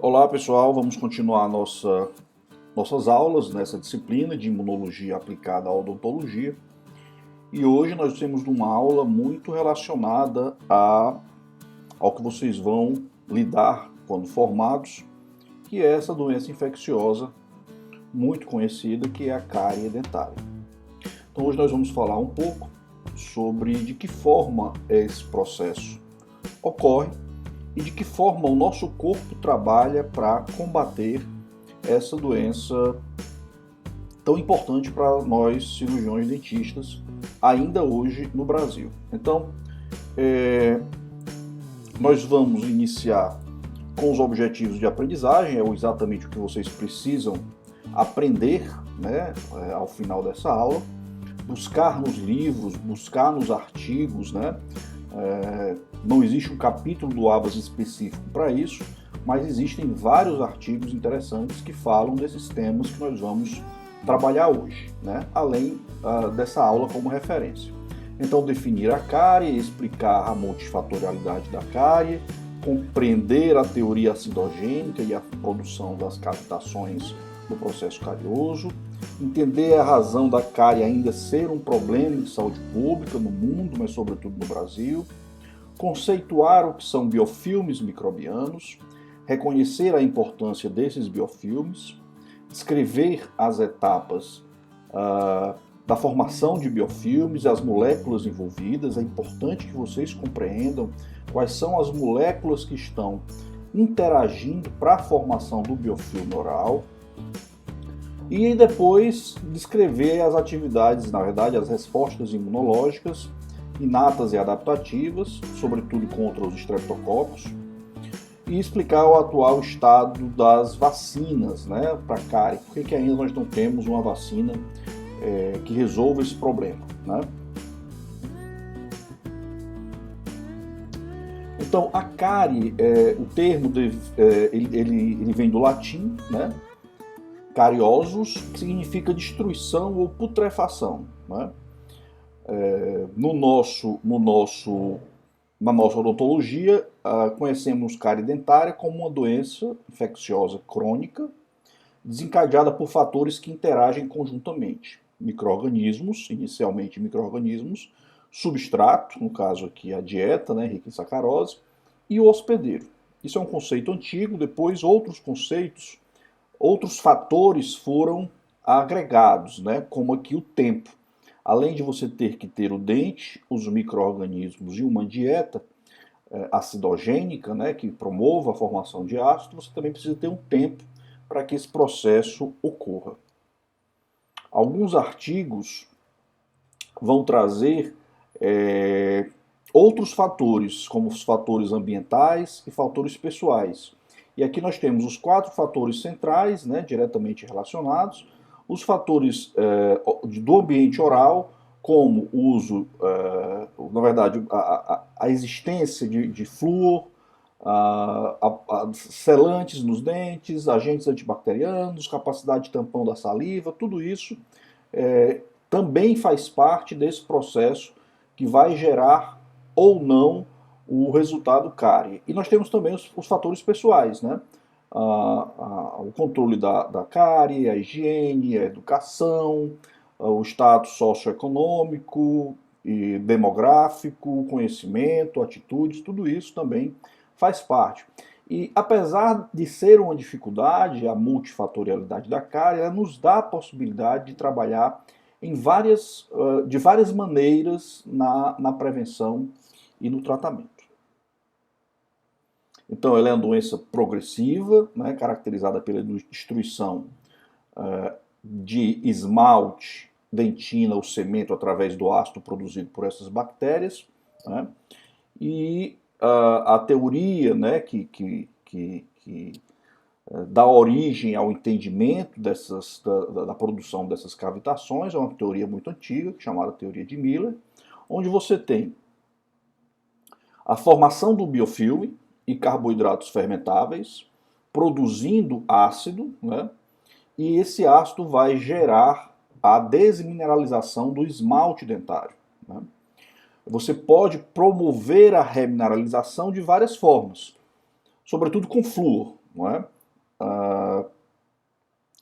Olá pessoal, vamos continuar nossas aulas nessa disciplina de imunologia aplicada à odontologia. E hoje nós temos uma aula muito relacionada ao que vocês vão lidar quando formados, que é essa doença infecciosa muito conhecida, que é a cárie dentária. Então hoje nós vamos falar um pouco sobre de que forma esse processo ocorre e de que forma o nosso corpo trabalha para combater essa doença tão importante para nós cirurgiões dentistas ainda hoje no Brasil. Então, nós vamos iniciar com os objetivos de aprendizagem, é exatamente o que vocês precisam aprender, né, ao final dessa aula, buscar nos livros, buscar nos artigos, né? Não existe um capítulo do ABAS específico para isso, mas existem vários artigos interessantes que falam desses temas que nós vamos trabalhar hoje, né? Além dessa aula como referência. Então, definir a cárie, explicar a multifatorialidade da cárie, compreender a teoria acidogênica e a produção das cavitações do processo carioso, entender a razão da cárie ainda ser um problema de saúde pública no mundo, mas sobretudo no Brasil, conceituar o que são biofilmes microbianos, reconhecer a importância desses biofilmes, descrever as etapas da formação de biofilmes, as moléculas envolvidas. É importante que vocês compreendam quais são as moléculas que estão interagindo para a formação do biofilme oral. E depois descrever as atividades, na verdade, as respostas imunológicas, inatas e adaptativas, sobretudo contra os estreptococos, e explicar o atual estado das vacinas, né, para cárie. Por que ainda nós não temos uma vacina que resolva esse problema, né? Então, a cárie, o termo ele vem do latim, né? Cariosus, que significa destruição ou putrefação, né? Na nossa odontologia, conhecemos cárie dentária como uma doença infecciosa crônica, desencadeada por fatores que interagem conjuntamente. Micro-organismos, inicialmente micro-organismos, substrato, no caso aqui a dieta, né, rica em sacarose, e o hospedeiro. Isso é um conceito antigo, depois outros fatores foram agregados, né, como aqui o tempo. Além de você ter que ter o dente, os micro-organismos e uma dieta acidogênica, né, que promova a formação de ácido, você também precisa ter um tempo para que esse processo ocorra. Alguns artigos vão trazer outros fatores, como os fatores ambientais e fatores pessoais. E aqui nós temos os 4 fatores centrais, né, diretamente relacionados, os fatores do ambiente oral, como o uso, na verdade, a existência de flúor, selantes nos dentes, agentes antibacterianos, capacidade de tampão da saliva, tudo isso também faz parte desse processo que vai gerar ou não o resultado cárie. E nós temos também os fatores pessoais, né? O controle da cárie, a higiene, a educação, o status socioeconômico e demográfico, o conhecimento, atitudes, tudo isso também faz parte. E apesar de ser uma dificuldade, a multifatorialidade da cárie, ela nos dá a possibilidade de trabalhar de várias maneiras na prevenção e no tratamento. Então, ela é uma doença progressiva, né, caracterizada pela destruição de esmalte, dentina ou cemento através do ácido produzido por essas bactérias, né, e a teoria, né, que dá origem ao entendimento da produção dessas cavitações é uma teoria muito antiga, chamada teoria de Miller, onde você tem a formação do biofilme e carboidratos fermentáveis, produzindo ácido, né? E esse ácido vai gerar a desmineralização do esmalte dentário, né? Você pode promover a remineralização de várias formas, sobretudo com flúor. não é?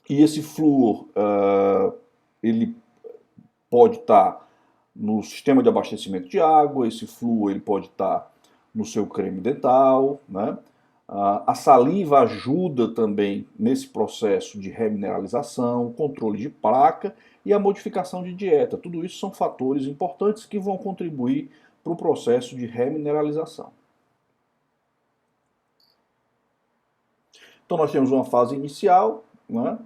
E esse flúor, ele pode estar no sistema de abastecimento de água, esse flúor ele pode estar no seu creme dental, né? A saliva ajuda também nesse processo de remineralização, controle de placa e a modificação de dieta. Tudo isso são fatores importantes que vão contribuir para o processo de remineralização. Então nós temos uma fase inicial, né?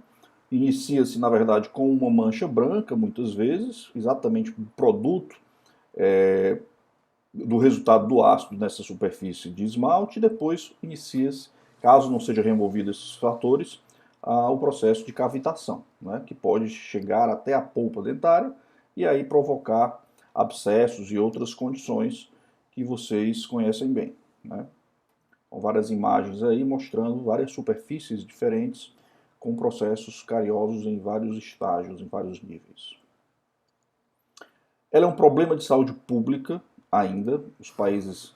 Inicia-se, na verdade, com uma mancha branca, muitas vezes, exatamente o produto do resultado do ácido nessa superfície de esmalte, e depois inicia-se, caso não seja removido esses fatores, o processo de cavitação, né, que pode chegar até a polpa dentária e aí provocar abscessos e outras condições que vocês conhecem bem, né. Com várias imagens aí mostrando várias superfícies diferentes com processos cariosos em vários estágios, em vários níveis. Ela é um problema de saúde pública ainda. Os países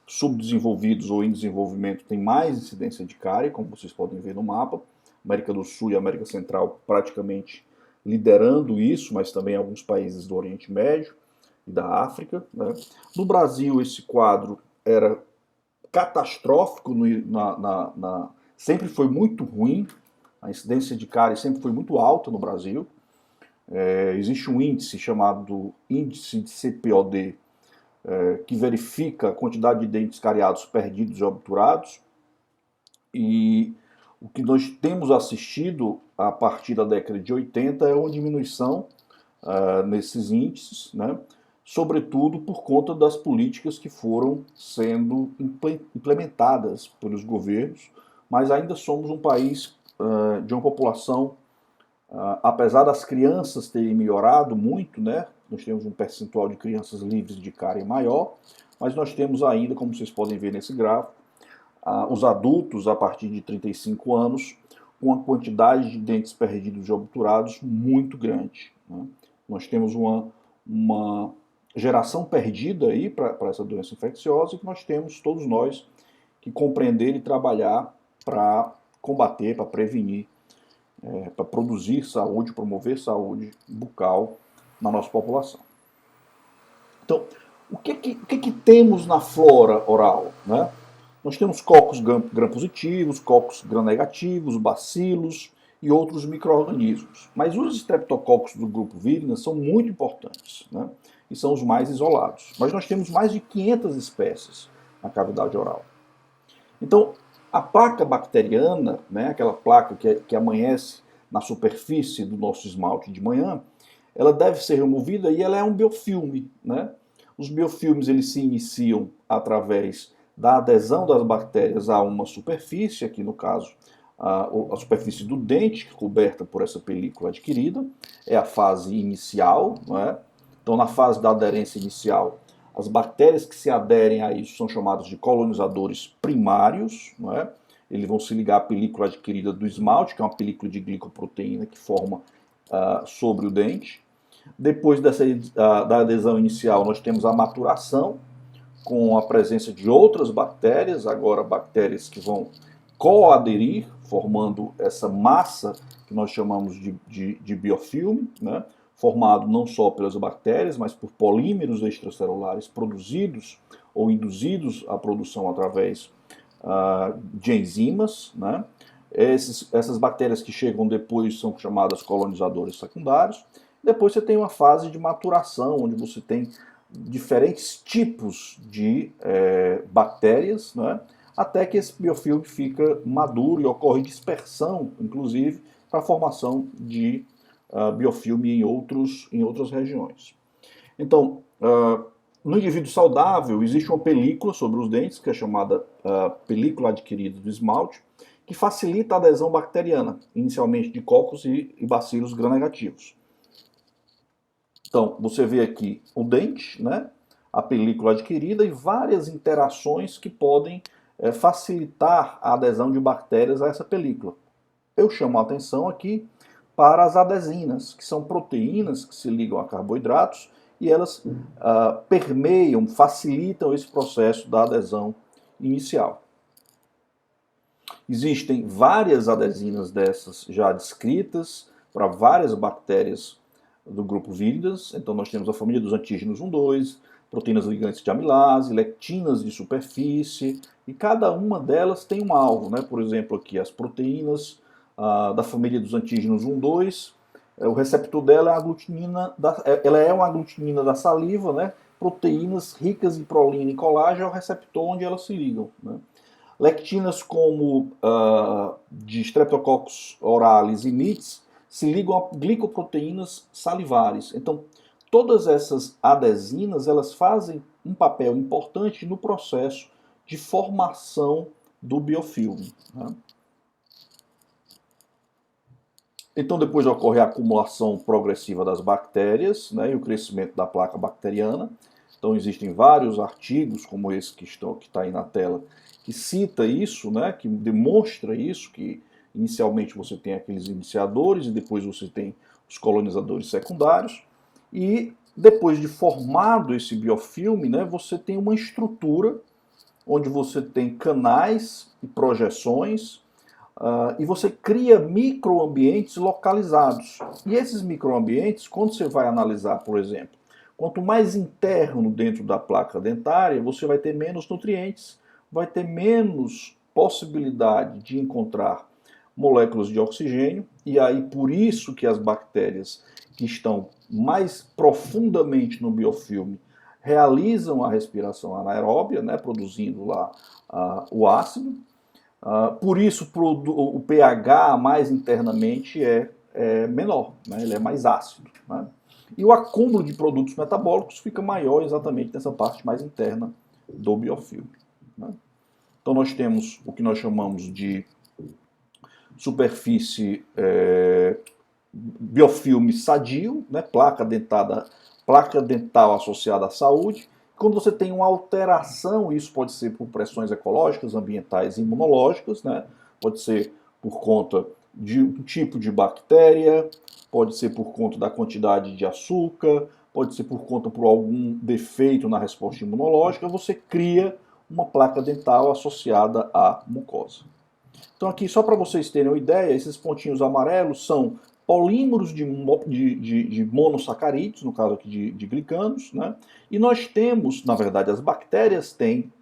subdesenvolvidos ou em desenvolvimento têm mais incidência de cárie, como vocês podem ver no mapa. América do Sul e América Central praticamente liderando isso, mas também alguns países do Oriente Médio e da África, né? No Brasil, esse quadro era catastrófico, sempre foi muito ruim, a incidência de cárie sempre foi muito alta no Brasil. Existe um índice chamado índice de CPOD, que verifica a quantidade de dentes cariados perdidos e obturados, e o que nós temos assistido a partir da década de 80 é uma diminuição nesses índices, né? Sobretudo por conta das políticas que foram sendo implementadas pelos governos, mas ainda somos um país de uma população, apesar das crianças terem melhorado muito, né? Nós temos um percentual de crianças livres de cárie maior, mas nós temos ainda, como vocês podem ver nesse gráfico, os adultos a partir de 35 anos com uma quantidade de dentes perdidos e obturados muito grande, né? Nós temos uma geração perdida aí para essa doença infecciosa, que nós temos, todos nós, que compreender e trabalhar para combater, para prevenir, para produzir saúde, promover saúde bucal na nossa população. Então, o que temos na flora oral, né? Nós temos cocos gram-positivos, cocos gram-negativos, bacilos e outros micro-organismos. Mas os streptococcus do grupo Viridiana são muito importantes, né? E são os mais isolados. Mas nós temos mais de 500 espécies na cavidade oral. Então, a placa bacteriana, né, aquela placa que amanhece na superfície do nosso esmalte de manhã, ela deve ser removida e ela é um biofilme, né? Os biofilmes eles se iniciam através da adesão das bactérias a uma superfície, aqui no caso a superfície do dente, coberta por essa película adquirida, é a fase inicial, não é? Então, na fase da aderência inicial, as bactérias que se aderem a isso são chamadas de colonizadores primários, não é? Eles vão se ligar à película adquirida do esmalte, que é uma película de glicoproteína que forma sobre o dente. Depois da adesão inicial, nós temos a maturação, com a presença de outras bactérias, agora bactérias que vão coaderir, formando essa massa que nós chamamos de biofilme, né? Formado não só pelas bactérias, mas por polímeros extracelulares produzidos ou induzidos à produção através de enzimas, né? Essas bactérias que chegam depois são chamadas colonizadores secundários. Depois você tem uma fase de maturação, onde você tem diferentes tipos de bactérias, né? Até que esse biofilme fica maduro e ocorre dispersão, inclusive, para a formação de biofilme em outras regiões. Então, no indivíduo saudável, existe uma película sobre os dentes, que é chamada película adquirida do esmalte, que facilita a adesão bacteriana, inicialmente de cocos e bacilos gram-negativos. Então, você vê aqui o dente, né, a película adquirida e várias interações que podem facilitar a adesão de bactérias a essa película. Eu chamo a atenção aqui para as adesinas, que são proteínas que se ligam a carboidratos e elas permeiam, facilitam esse processo da adesão inicial. Existem várias adesinas dessas já descritas para várias bactérias do grupo Víridas. Então nós temos a família dos antígenos 1, 2, proteínas ligantes de amilase, lectinas de superfície, e cada uma delas tem um alvo, né? Por exemplo, aqui as proteínas da família dos antígenos 1, 2, o receptor dela é a aglutinina, ela é uma aglutinina da saliva, né? Proteínas ricas em prolina e colágeno é o receptor onde elas se ligam, né? Lectinas como de Streptococcus orales e mites se ligam a glicoproteínas salivares. Então, todas essas adesinas, elas fazem um papel importante no processo de formação do biofilme, né? Então, depois ocorre a acumulação progressiva das bactérias, né, e o crescimento da placa bacteriana. Então, existem vários artigos, como esse que está aí na tela, que cita isso, né, que demonstra isso, que inicialmente você tem aqueles iniciadores e depois você tem os colonizadores secundários. E depois de formado esse biofilme, né, você tem uma estrutura onde você tem canais e projeções, e você cria microambientes localizados. E esses microambientes, quando você vai analisar, por exemplo, quanto mais interno dentro da placa dentária, você vai ter menos nutrientes, vai ter menos possibilidade de encontrar moléculas de oxigênio, e aí por isso que as bactérias que estão mais profundamente no biofilme realizam a respiração anaeróbia, né, produzindo lá o ácido. Por isso o pH mais internamente é menor, né? Ele é mais ácido, né? E o acúmulo de produtos metabólicos fica maior exatamente nessa parte mais interna do biofilme, né? Então nós temos o que nós chamamos de superfície biofilme sadio, né? Placa dental associada à saúde. Quando você tem uma alteração, isso pode ser por pressões ecológicas, ambientais e imunológicas, né? Pode ser por conta de um tipo de bactéria, pode ser por conta da quantidade de açúcar, pode ser por conta por algum defeito na resposta imunológica, você cria uma placa dental associada à mucosa. Então aqui, só para vocês terem uma ideia, esses pontinhos amarelos são polímeros de monossacarídeos, no caso aqui de glicanos, né? E nós temos, na verdade, as bactérias têm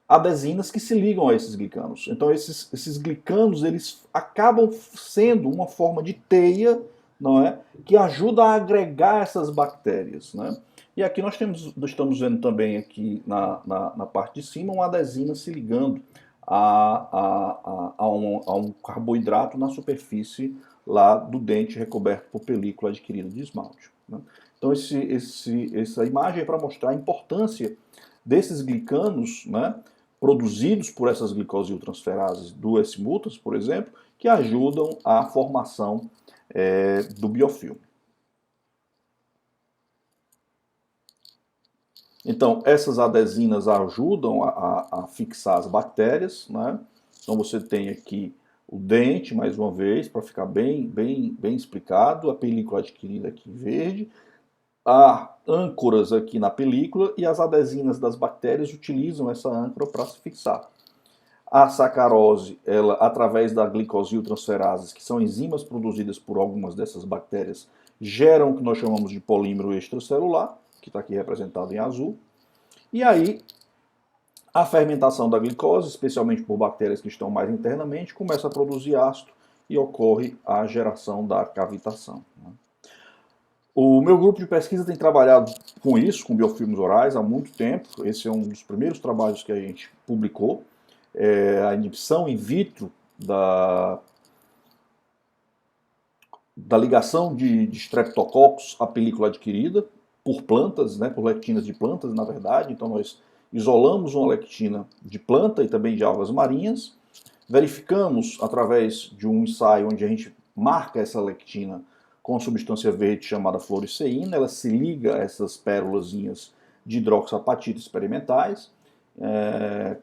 adesinas que se ligam a esses glicanos. Então esses glicanos, eles acabam sendo uma forma de teia, não é? Que ajuda a agregar essas bactérias, né? E aqui nós estamos vendo também aqui na parte de cima uma adesina se ligando a um carboidrato na superfície lá do dente recoberto por película adquirida de esmalte, né? Então essa imagem é para mostrar a importância desses glicanos, né, produzidos por essas glicosiltransferases do S-Multas, por exemplo, que ajudam à formação do biofilme. Então, essas adesinas ajudam a fixar as bactérias, né? Então você tem aqui o dente, mais uma vez, para ficar bem explicado, a película adquirida aqui em verde, há âncoras aqui na película e as adesinas das bactérias utilizam essa âncora para se fixar. A sacarose, ela, através da glicosiltransferases, que são enzimas produzidas por algumas dessas bactérias, geram o que nós chamamos de polímero extracelular, que está aqui representado em azul. E aí, a fermentação da glicose, especialmente por bactérias que estão mais internamente, começa a produzir ácido e ocorre a geração da cavitação, né? O meu grupo de pesquisa tem trabalhado com isso, com biofilmes orais, há muito tempo. Esse é um dos primeiros trabalhos que a gente publicou. A inibição in vitro da ligação de Streptococcus à película adquirida por plantas, né, por lectinas de plantas, na verdade. Então nós isolamos uma lectina de planta e também de algas marinhas, verificamos através de um ensaio onde a gente marca essa lectina com a substância verde chamada fluoresceína, ela se liga a essas pérolazinhas de hidroxapatita experimentais,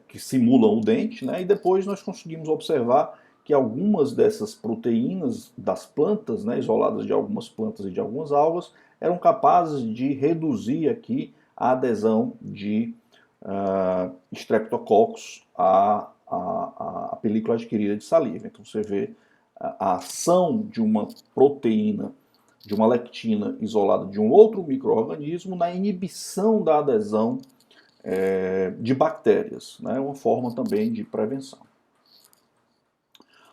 que simulam o dente, né? E depois nós conseguimos observar que algumas dessas proteínas das plantas, né, isoladas de algumas plantas e de algumas algas, eram capazes de reduzir aqui a adesão de Streptococcus à película adquirida de saliva. Então você vê a ação de uma proteína, de uma lectina isolada de um outro micro-organismo na inibição da adesão de bactérias, né? Uma forma também de prevenção.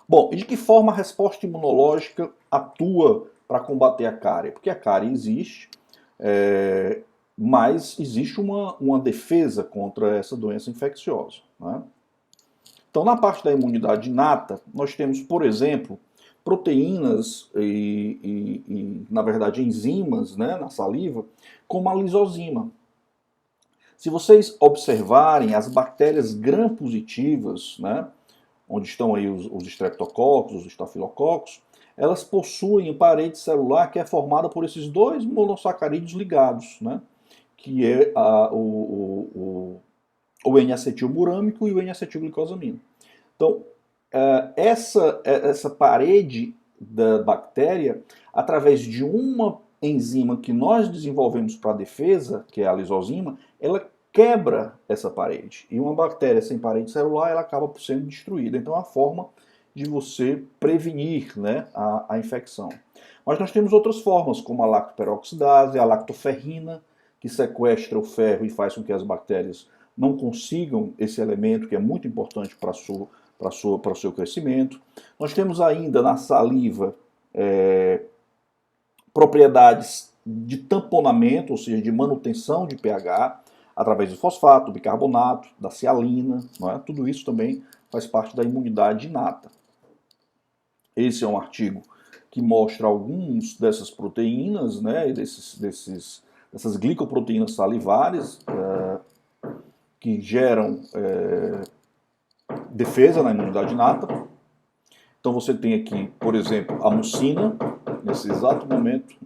Bom, e de que forma a resposta imunológica atua para combater a cárie? Porque a cárie existe, mas existe uma defesa contra essa doença infecciosa, né? Então, na parte da imunidade inata, nós temos, por exemplo, proteínas na verdade, enzimas, né, na saliva, como a lisozima. Se vocês observarem as bactérias gram-positivas, né, onde estão aí os streptococcus, os estafilococos, elas possuem parede celular que é formada por esses dois monossacarídeos ligados, né, que é o N-acetilburâmico e o N-acetilglicosamina. Então, essa parede da bactéria, através de uma enzima que nós desenvolvemos para a defesa, que é a lisozima, ela quebra essa parede. E uma bactéria sem parede celular, ela acaba sendo destruída. Então, é uma forma de você prevenir, né, a infecção. Mas nós temos outras formas, como a lactoperoxidase, a lactoferrina, que sequestra o ferro e faz com que as bactérias não consigam esse elemento que é muito importante para o seu crescimento. Nós temos ainda na saliva propriedades de tamponamento, ou seja, de manutenção de pH, através do fosfato, do bicarbonato, da cialina, não é? Tudo isso também faz parte da imunidade inata. Esse é um artigo que mostra alguns dessas proteínas, né, dessas glicoproteínas salivares, que geram defesa na imunidade inata. Então você tem aqui, por exemplo, a mucina, nesse exato momento,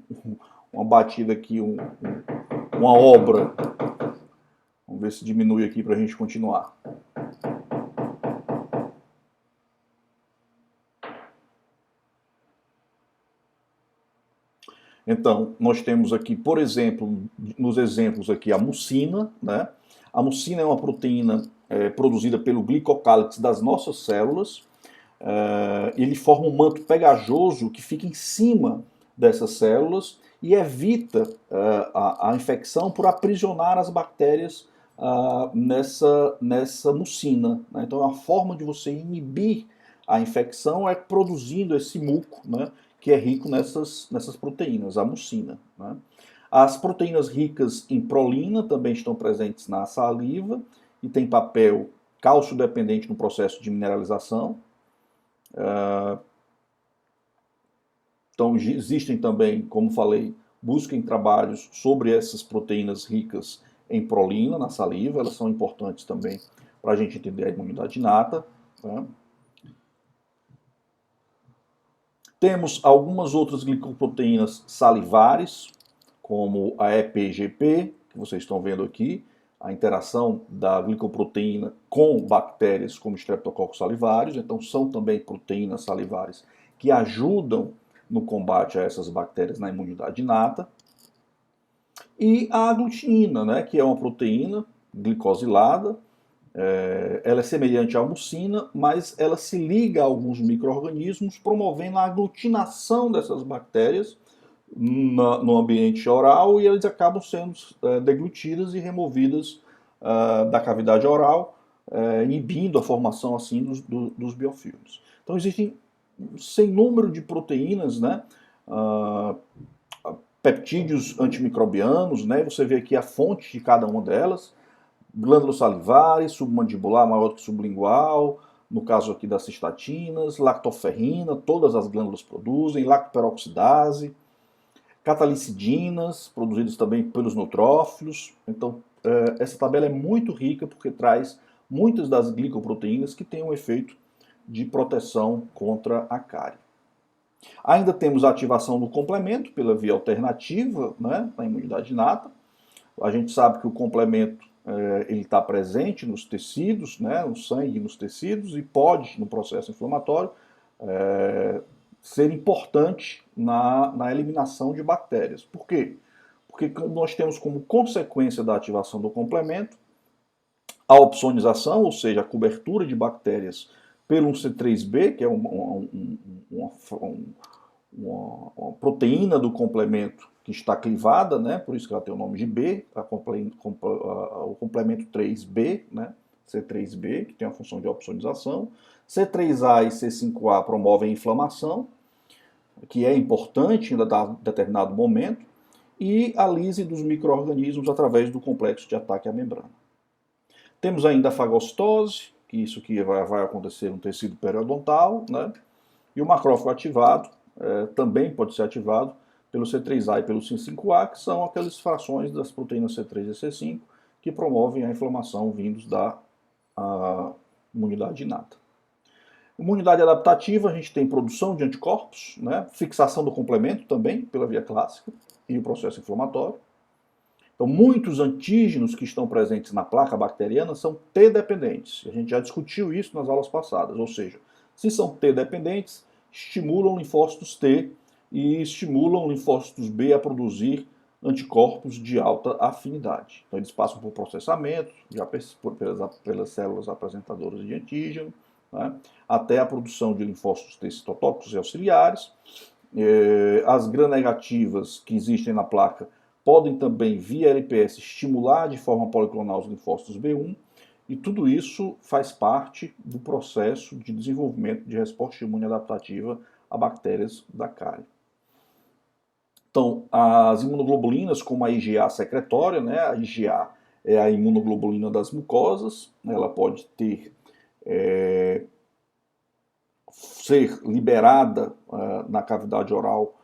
uma batida aqui, uma obra. Vamos ver se diminui aqui para a gente continuar. Então, nós temos aqui, por exemplo, nos exemplos aqui, a mucina, né? A mucina é uma proteína produzida pelo glicocálix das nossas células. Ele forma um manto pegajoso que fica em cima dessas células e evita a infecção por aprisionar as bactérias nessa mucina, né? Então, a forma de você inibir a infecção é produzindo esse muco, né, que é rico nessas proteínas, a mucina, né? As proteínas ricas em prolina também estão presentes na saliva e têm papel cálcio dependente no processo de mineralização. Então, existem também, como falei, busquem trabalhos sobre essas proteínas ricas em prolina na saliva, elas são importantes também para a gente entender a imunidade inata, né? Temos algumas outras glicoproteínas salivares, como a EPGP, que vocês estão vendo aqui, a interação da glicoproteína com bactérias como Streptococcus salivários. Então são também proteínas salivares que ajudam no combate a essas bactérias na imunidade inata. E a aglutinina, né, que é uma proteína glicosilada. Ela é semelhante à mucina, mas ela se liga a alguns micro-organismos, promovendo a aglutinação dessas bactérias no ambiente oral, e elas acabam sendo deglutidas e removidas da cavidade oral, inibindo a formação assim dos biofilmes. Então existem sem número de proteínas, né, peptídeos antimicrobianos, né, você vê aqui a fonte de cada uma delas: glândulas salivares, submandibular maior do que sublingual, no caso aqui das cistatinas, lactoferrina, todas as glândulas produzem, lactoperoxidase, catalicidinas, produzidas também pelos neutrófilos. Então, essa tabela é muito rica porque traz muitas das glicoproteínas que têm um efeito de proteção contra a cárie. Ainda temos a ativação do complemento pela via alternativa, né, na imunidade inata. A gente sabe que o complemento ele está presente nos tecidos, né, no sangue e nos tecidos, e pode, no processo inflamatório, ser importante na eliminação de bactérias. Por quê? Porque nós temos como consequência da ativação do complemento a opsonização, ou seja, a cobertura de bactérias pelo C3b, que é uma proteína do complemento que está clivada, né? Por isso que ela tem o nome de B, o complemento 3B, né? C3b, que tem a função de opsonização. C3a e C5a promovem a inflamação, que é importante em determinado momento, e a lise dos micro-organismos através do complexo de ataque à membrana. Temos ainda a fagocitose, que isso que vai acontecer no tecido periodontal, né? E o macrófago ativado também pode ser ativado pelo C3A e pelo C5A, que são aquelas frações das proteínas C3 e C5 que promovem a inflamação vindos da imunidade inata. Imunidade adaptativa, a gente tem produção de anticorpos, né? Fixação do complemento também, pela via clássica, e o processo inflamatório. Então, muitos antígenos que estão presentes na placa bacteriana são T-dependentes. A gente já discutiu isso nas aulas passadas, ou seja, se são T-dependentes, estimulam linfócitos T e estimulam linfócitos B a produzir anticorpos de alta afinidade. Então, eles passam por processamento, já pelas células apresentadoras de antígeno, né, até a produção de linfócitos T citotóxicos e auxiliares. As gram-negativas que existem na placa podem também, via LPS, estimular de forma policlonal os linfócitos B1, e tudo isso faz parte do processo de desenvolvimento de resposta imune adaptativa a bactérias da cárie. Então, as imunoglobulinas, como a IgA secretória, né, a IgA é a imunoglobulina das mucosas, ela pode ser liberada na cavidade oral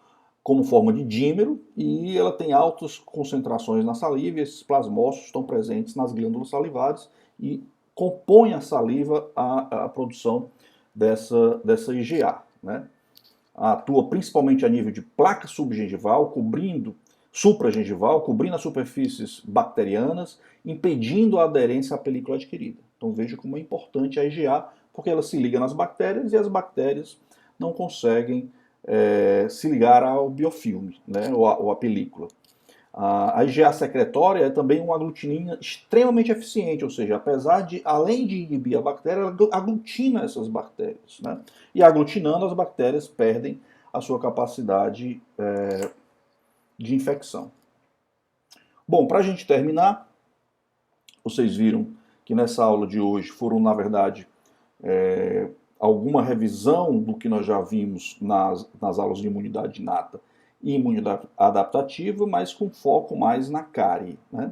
como forma de dímero, e ela tem altas concentrações na saliva, e esses plasmócitos estão presentes nas glândulas salivares e compõem a saliva a produção dessa IgA, né? Atua principalmente a nível de placa subgengival, supragengival, cobrindo as superfícies bacterianas, impedindo a aderência à película adquirida. Então veja como é importante a IgA, porque ela se liga nas bactérias e as bactérias não conseguem se ligar ao biofilme, né, ou à película. A IgA secretória é também uma aglutinina extremamente eficiente, ou seja, além de inibir a bactéria, ela aglutina essas bactérias, né? E aglutinando, as bactérias perdem a sua capacidade de infecção. Bom, para a gente terminar, vocês viram que nessa aula de hoje foram, na verdade, alguma revisão do que nós já vimos nas aulas de imunidade inata e imunidade adaptativa, mas com foco mais na cárie, né?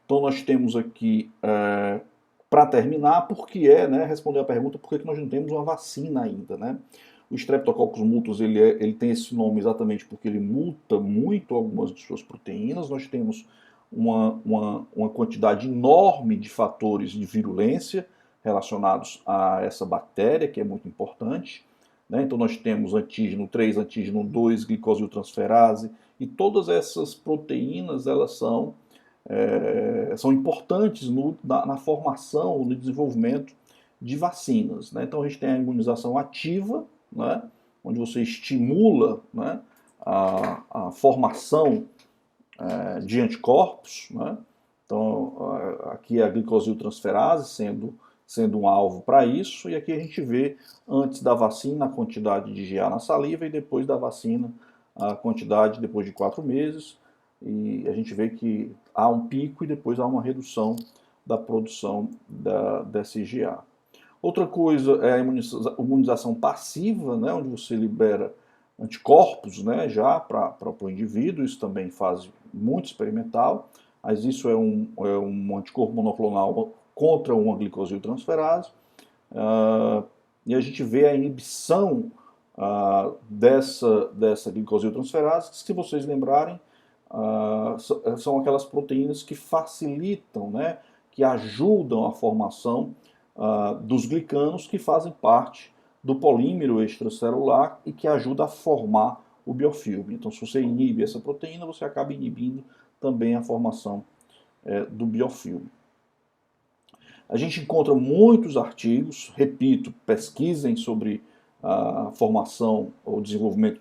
Então nós temos aqui, para terminar, responder a pergunta por que nós não temos uma vacina ainda, né? O Streptococcus mutans ele tem esse nome exatamente porque ele muta muito algumas de suas proteínas. Nós temos uma quantidade enorme de fatores de virulência relacionados a essa bactéria, que é muito importante, né? Então nós temos antígeno 3, antígeno 2, glicosiltransferase, e todas essas proteínas elas são importantes na formação, no desenvolvimento de vacinas, né? Então a gente tem a imunização ativa, né, onde você estimula, né, a formação de anticorpos, né? Então aqui a glicosiltransferase sendo um alvo para isso, e aqui a gente vê antes da vacina a quantidade de IgA na saliva e depois da vacina a quantidade depois de 4 meses, e a gente vê que há um pico e depois há uma redução da produção dessa IgA. Outra coisa é a imunização passiva, né, onde você libera anticorpos, né, já para o indivíduo, isso também faz muito experimental, mas isso é um anticorpo monoclonal contra uma glicosiltransferase, e a gente vê a inibição dessa glicosiltransferase, que, se vocês lembrarem, são aquelas proteínas que facilitam, né, que ajudam a formação dos glicanos, que fazem parte do polímero extracelular e que ajuda a formar o biofilme. Então, se você inibe essa proteína, você acaba inibindo também a formação do biofilme. A gente encontra muitos artigos, repito, pesquisem sobre a formação ou desenvolvimento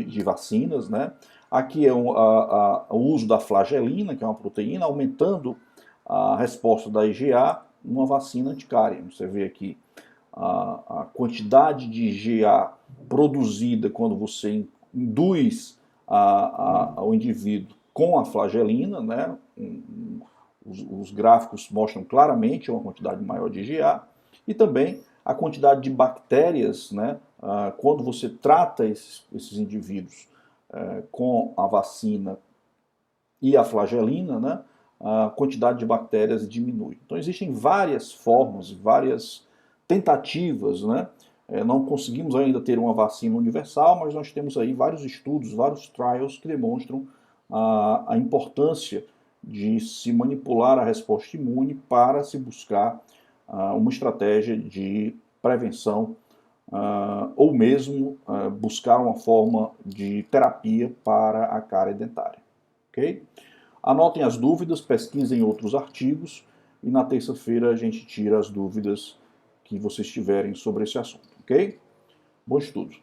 de vacinas, né? Aqui é o uso da flagelina, que é uma proteína, aumentando a resposta da IgA numa vacina anticárie. Você vê aqui a quantidade de IgA produzida quando você induz o indivíduo com a flagelina, né? Os gráficos mostram claramente uma quantidade maior de IgA, e também a quantidade de bactérias, né? Quando você trata esses indivíduos com a vacina e a flagelina, né? A quantidade de bactérias diminui. Então existem várias formas, várias tentativas, né? Não conseguimos ainda ter uma vacina universal, mas nós temos aí vários estudos, vários trials que demonstram a importância de se manipular a resposta imune para se buscar uma estratégia de prevenção ou mesmo buscar uma forma de terapia para a cárie dentária. Ok? Anotem as dúvidas, pesquisem outros artigos e na terça-feira a gente tira as dúvidas que vocês tiverem sobre esse assunto, ok? Bom estudo!